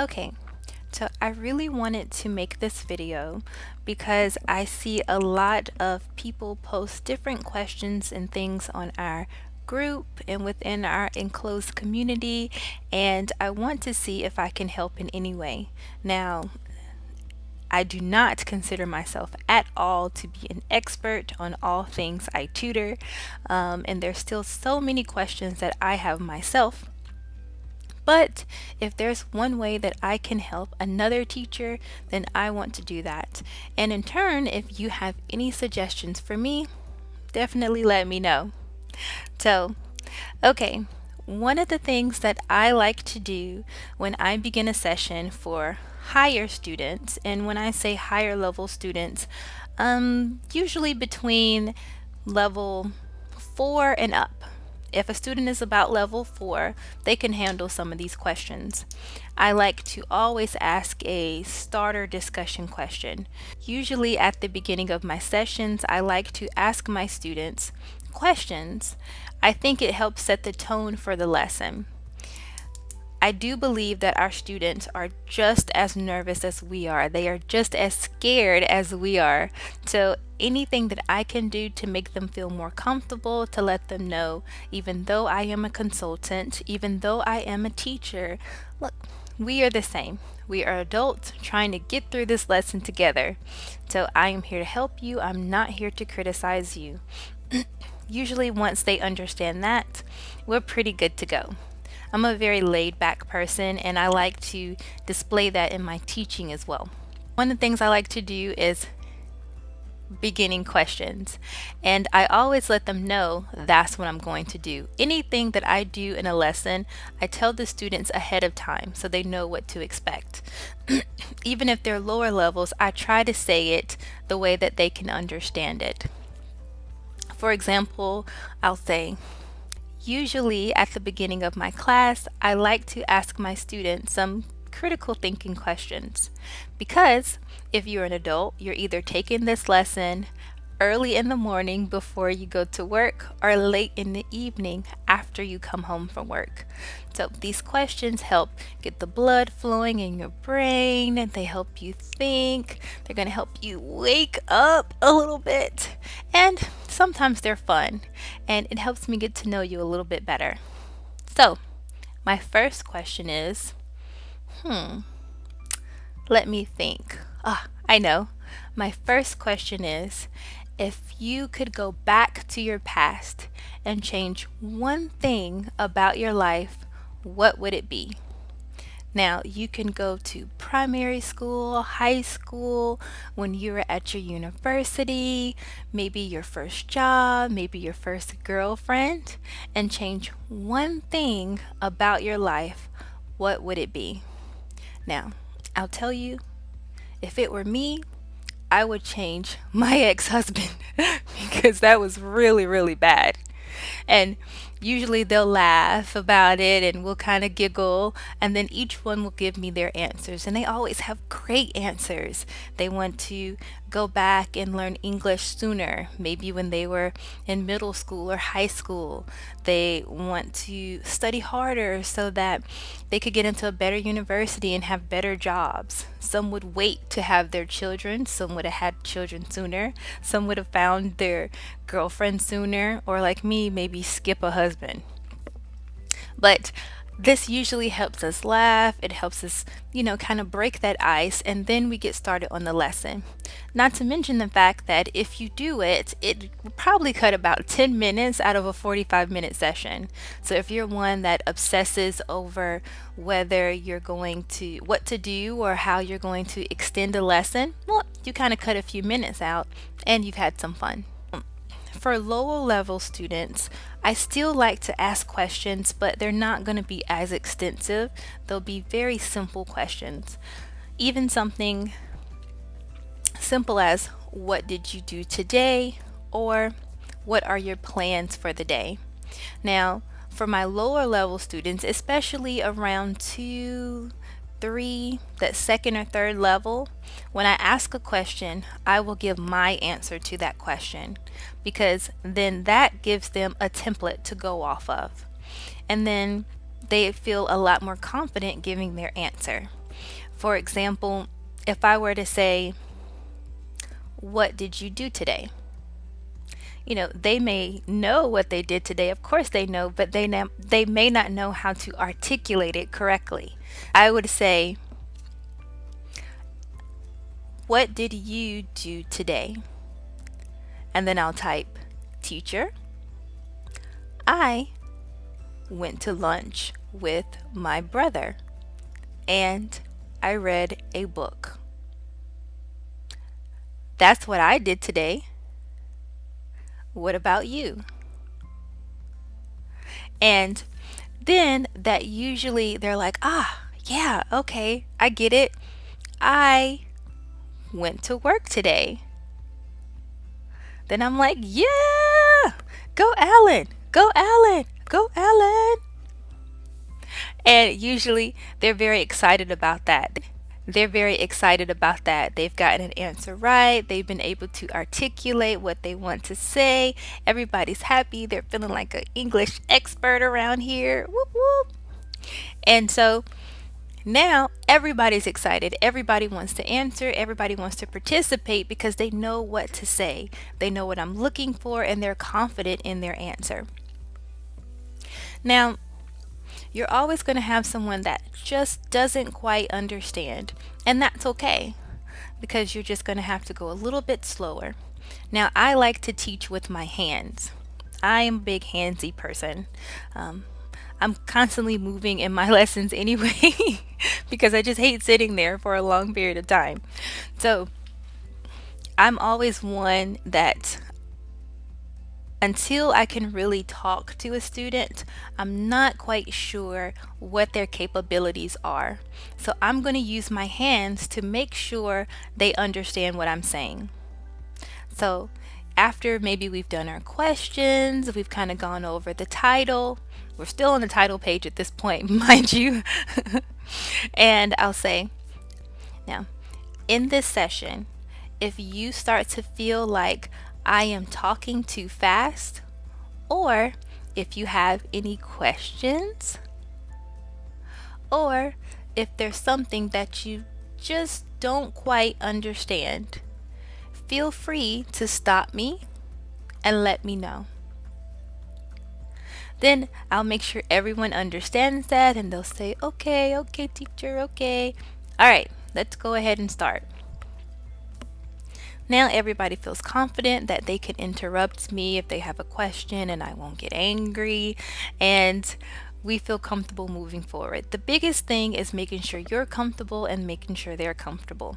Okay, so I really wanted to make this video because I see a lot of people post different questions and things on our group and within our enclosed community, and I want to see if I can help in any way. Now, I do not consider myself at all to be an expert on all things I tutor, and there's still so many questions that I have myself. But if there's one way that I can help another teacher, then I want to do that. And in turn, if you have any suggestions for me, definitely let me know. So, okay, one of the things that I like to do when I begin a session for higher students, and when I say higher level students, usually between level 4 and up. If a student is about level 4, they can handle some of these questions. I like to always ask a starter discussion question. Usually at the beginning of my sessions, I like to ask my students questions. I think it helps set the tone for the lesson. I do believe that our students are just as nervous as we are. They are just as scared as we are. So anything that I can do to make them feel more comfortable, to let them know, even though I am a consultant, even though I am a teacher, look, we are the same. We are adults trying to get through this lesson together. So I am here to help you. I'm not here to criticize you. Usually, once they understand that, we're pretty good to go. I'm a very laid back person and I like to display that in my teaching as well. One of the things I like to do is beginning questions, and I always let them know that's what I'm going to do. Anything that I do in a lesson, I tell the students ahead of time so they know what to expect. Even if they're lower levels, I try to say it the way that they can understand it. For example, I'll say, usually at the beginning of my class, I like to ask my students some critical thinking questions because if you're an adult, you're either taking this lesson early in the morning before you go to work or late in the evening after you come home from work. So these questions help get the blood flowing in your brain and they help you think. They're going to help you wake up a little bit. And sometimes they're fun and it helps me get to know you a little bit better. So, my first question is, let me think. I know. My first question is, if you could go back to your past and change one thing about your life, what would it be? Now, you can go to primary school, high school, when you were at your university, maybe your first job, maybe your first girlfriend, and change one thing about your life. What would it be? Now, I'll tell you, if it were me, I would change my ex-husband because that was really, really bad. And usually they'll laugh about it and we'll kind of giggle, and then each one will give me their answers. And they always have great answers. They want to go back and learn English sooner, maybe when they were in middle school or high school. They want to study harder so that they could get into a better university and have better jobs. Some would wait to have their children, some would have had children sooner, some would have found their girlfriend sooner, or like me, maybe skip a husband. But this usually helps us laugh. It helps us, kind of break that ice, and then we get started on the lesson. Not to mention the fact that if you do it, it will probably cut about 10 minutes out of a 45-minute session. So if you're one that obsesses over whether you're going to, what to do or how you're going to extend a lesson, well, you kind of cut a few minutes out and you've had some fun. For lower level students, I still like to ask questions, but they're not going to be as extensive. They'll be very simple questions. Even something simple as, what did you do today? Or what are your plans for the day? Now, for my lower level students, especially around 2, 3, that second or third level, when I ask a question, I will give my answer to that question because then that gives them a template to go off of. And then they feel a lot more confident giving their answer. For example, if I were to say, what did you do today? They may know what they did today. Of course they know, but they may not know how to articulate it correctly. I would say, what did you do today? And then I'll type, teacher, I went to lunch with my brother and I read a book. That's what I did today. What about you? And then that usually they're like, yeah, okay, I get it. I went to work today. Then I'm like, yeah, go Alan, go Alan, go Alan. And usually they're very excited about that. They're very excited about that. They've gotten an answer right. They've been able to articulate what they want to say. Everybody's happy. They're feeling like an English expert around here. Whoop, whoop. And so now everybody's excited. Everybody wants to answer. Everybody wants to participate because they know what to say. They know what I'm looking for and they're confident in their answer. Now, you're always going to have someone that just doesn't quite understand, and that's okay because you're just going to have to go a little bit slower. Now, I like to teach with my hands. I am a big handsy person. I'm constantly moving in my lessons anyway because I just hate sitting there for a long period of time. So I'm always one that until I can really talk to a student, I'm not quite sure what their capabilities are. So I'm going to use my hands to make sure they understand what I'm saying. So after maybe we've done our questions, we've kind of gone over the title. We're still on the title page at this point, mind you. And I'll say, now, in this session, if you start to feel like I am talking too fast, or if you have any questions, or if there's something that you just don't quite understand, feel free to stop me and let me know. Then I'll make sure everyone understands that and they'll say, okay, teacher, okay. All right, let's go ahead and start. Now everybody feels confident that they can interrupt me if they have a question and I won't get angry, and we feel comfortable moving forward. The biggest thing is making sure you're comfortable and making sure they're comfortable.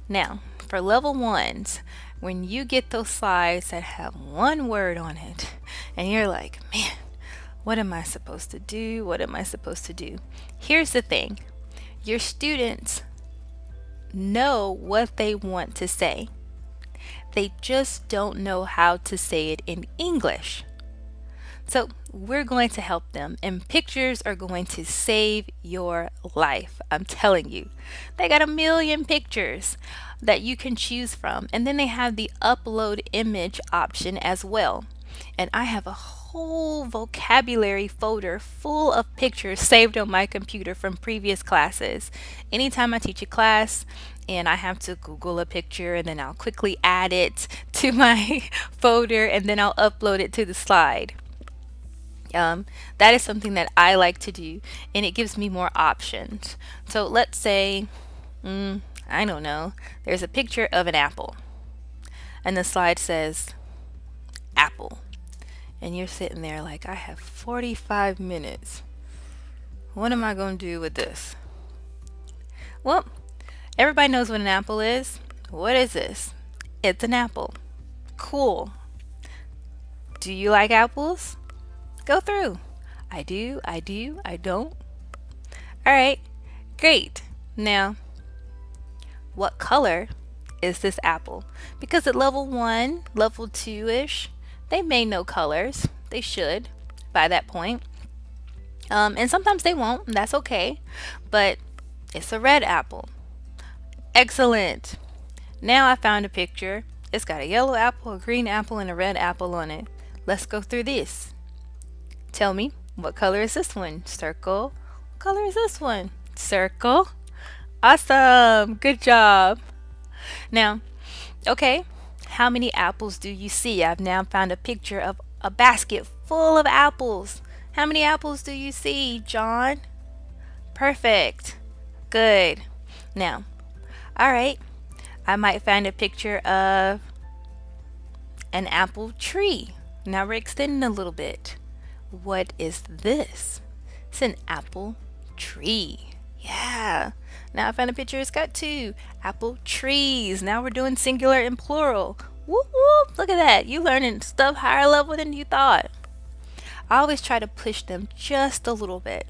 Now, for level ones, when you get those slides that have one word on it and you're like, man, what am I supposed to do? What am I supposed to do? Here's the thing. Your students know what they want to say. They just don't know how to say it in English. So we're going to help them, and pictures are going to save your life. I'm telling you. They got a million pictures that you can choose from, and then they have the upload image option as well. And I have a whole vocabulary folder full of pictures saved on my computer from previous classes. Anytime I teach a class and I have to Google a picture, and then I'll quickly add it to my folder, and then I'll upload it to the slide. That is something that I like to do, and it gives me more options. So let's say, I don't know, there's a picture of an apple, and the slide says apple, and you're sitting there like, I have 45 minutes. What am I going to do with this? Well, everybody knows what an apple is. What is this? It's an apple. Cool. Do you like apples? Go through. I do, I don't. All right, great. Now, what color is this apple? Because at level 1, level 2-ish, they may know colors. They should by that point. And sometimes they won't, and that's okay. But it's a red apple. Excellent. Now I found a picture. It's got a yellow apple, a green apple, and a red apple on it. Let's go through this. Tell me, what color is this one? Circle. What color is this one? Circle. Awesome. Good job. Now, okay, how many apples do you see? I've now found a picture of a basket full of apples. How many apples do you see, John? Perfect. Good. Now, all right, I might find a picture of an apple tree. Now we're extending a little bit. What is this? It's an apple tree. Yeah. Now I found a picture. It's got two apple trees. Now we're doing singular and plural. Whoop whoop. Look at that. You learning stuff higher level than you thought. I always try to push them just a little bit,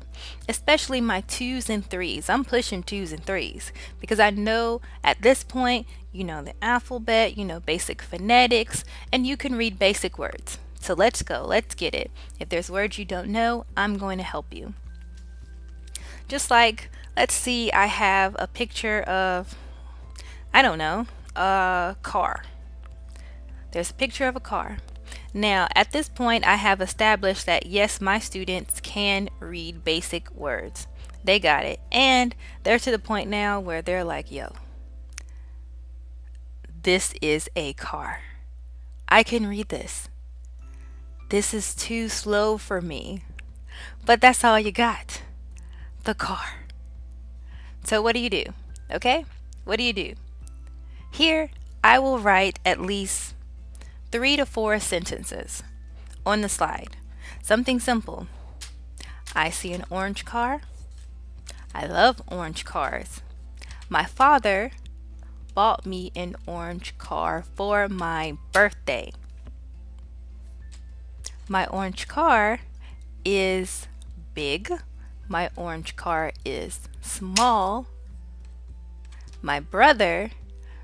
especially my twos and threes. I'm pushing twos and threes because I know at this point, you know the alphabet, you know basic phonetics, and you can read basic words. So let's go, let's get it. If there's words you don't know, I'm going to help you. Just like, let's see, I have a picture of, I don't know, a car. There's a picture of a car. Now, at this point, I have established that yes, my students can read basic words. They got it. And they're to the point now where they're like, yo, this is a car. I can read this. This is too slow for me. But that's all you got. The car. So what do you do? Okay? What do you do? Here, I will write at least 3 to 4 sentences on the slide. Something simple. I see an orange car. I love orange cars. My father bought me an orange car for my birthday. My orange car is big. My orange car is small. My brother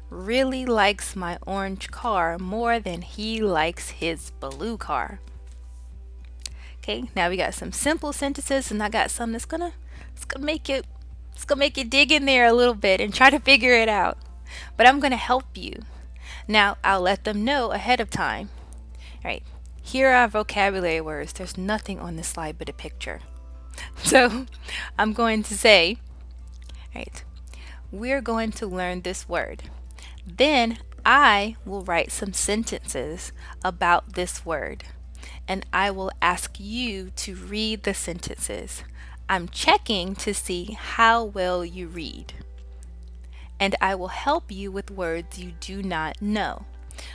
really likes my orange car more than he likes his blue car. Okay, now we got some simple sentences, and I got some that's gonna make you dig in there a little bit and try to figure it out. But I'm gonna help you. Now I'll let them know ahead of time. All right, here are vocabulary words. There's nothing on this slide but a picture. So I'm going to say, all right, we're going to learn this word. Then I will write some sentences about this word, and I will ask you to read the sentences. I'm checking to see how well you read, and I will help you with words you do not know.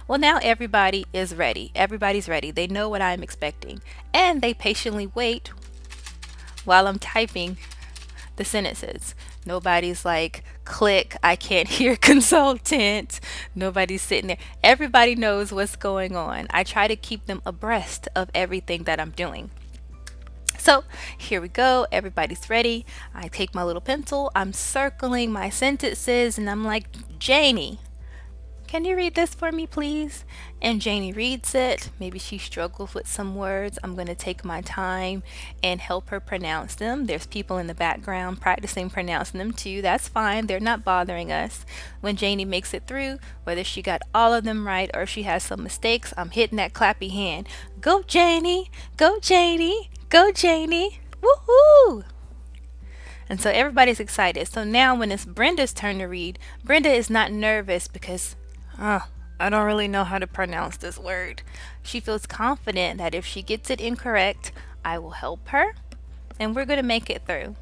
Well, now everybody is ready. Everybody's ready. They know what I'm expecting, and they patiently wait while I'm typing the sentences. Nobody's like, click, I can't hear consultant. Nobody's sitting there. Everybody knows what's going on. I try to keep them abreast of everything that I'm doing. So here we go. Everybody's ready. I take my little pencil. I'm circling my sentences and I'm like, Janie, can you read this for me, please? And Janie reads it. Maybe she struggles with some words. I'm going to take my time and help her pronounce them. There's people in the background practicing pronouncing them too. That's fine. They're not bothering us. When Janie makes it through, whether she got all of them right or she has some mistakes, I'm hitting that clappy hand. Go, Janie! Go, Janie! Go, Janie! Woohoo! And so everybody's excited. So now when it's Brenda's turn to read, Brenda is not nervous because I don't really know how to pronounce this word. She feels confident that if she gets it incorrect, I will help her and we're going to make it through.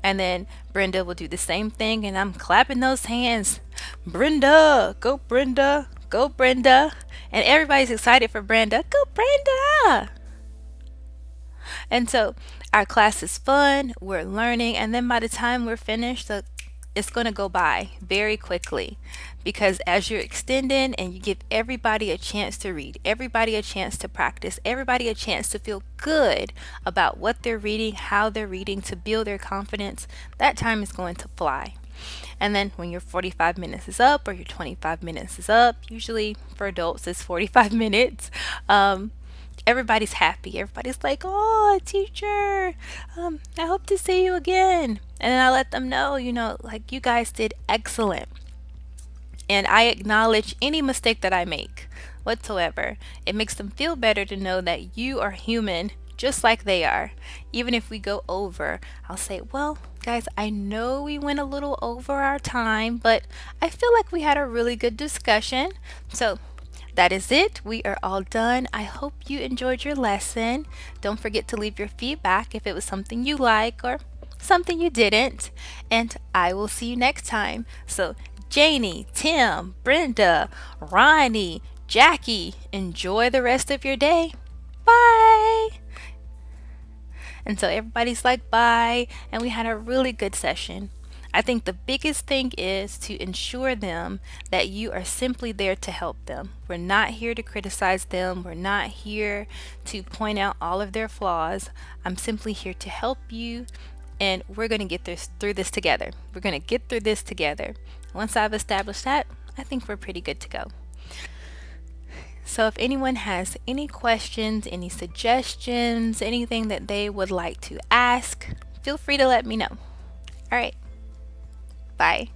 And then Brenda will do the same thing and I'm clapping those hands. Brenda, go Brenda, go Brenda. And everybody's excited for Brenda. Go Brenda! And so our class is fun, we're learning, and then by the time we're finished, it's going to go by very quickly because as you're extending and you give everybody a chance to read, everybody a chance to practice, everybody a chance to feel good about what they're reading, how they're reading, to build their confidence, that time is going to fly. And then when your 45 minutes is up or your 25 minutes is up, usually for adults it's 45 minutes, everybody's happy. Everybody's like, oh, teacher, I hope to see you again. And then I let them know, like you guys did excellent. And I acknowledge any mistake that I make whatsoever. It makes them feel better to know that you are human just like they are. Even if we go over, I'll say, well, guys, I know we went a little over our time, but I feel like we had a really good discussion. So that is it. We are all done. I hope you enjoyed your lesson. Don't forget to leave your feedback if it was something you like or something you didn't. And I will see you next time. So, Janie, Tim, Brenda, Ronnie, Jackie, enjoy the rest of your day. Bye. And so everybody's like, bye. And we had a really good session. I think the biggest thing is to ensure them that you are simply there to help them. We're not here to criticize them. We're not here to point out all of their flaws. I'm simply here to help you, and we're going to get through this together. We're going to get through this together. Once I've established that, I think we're pretty good to go. So if anyone has any questions, any suggestions, anything that they would like to ask, feel free to let me know. All right. Bye.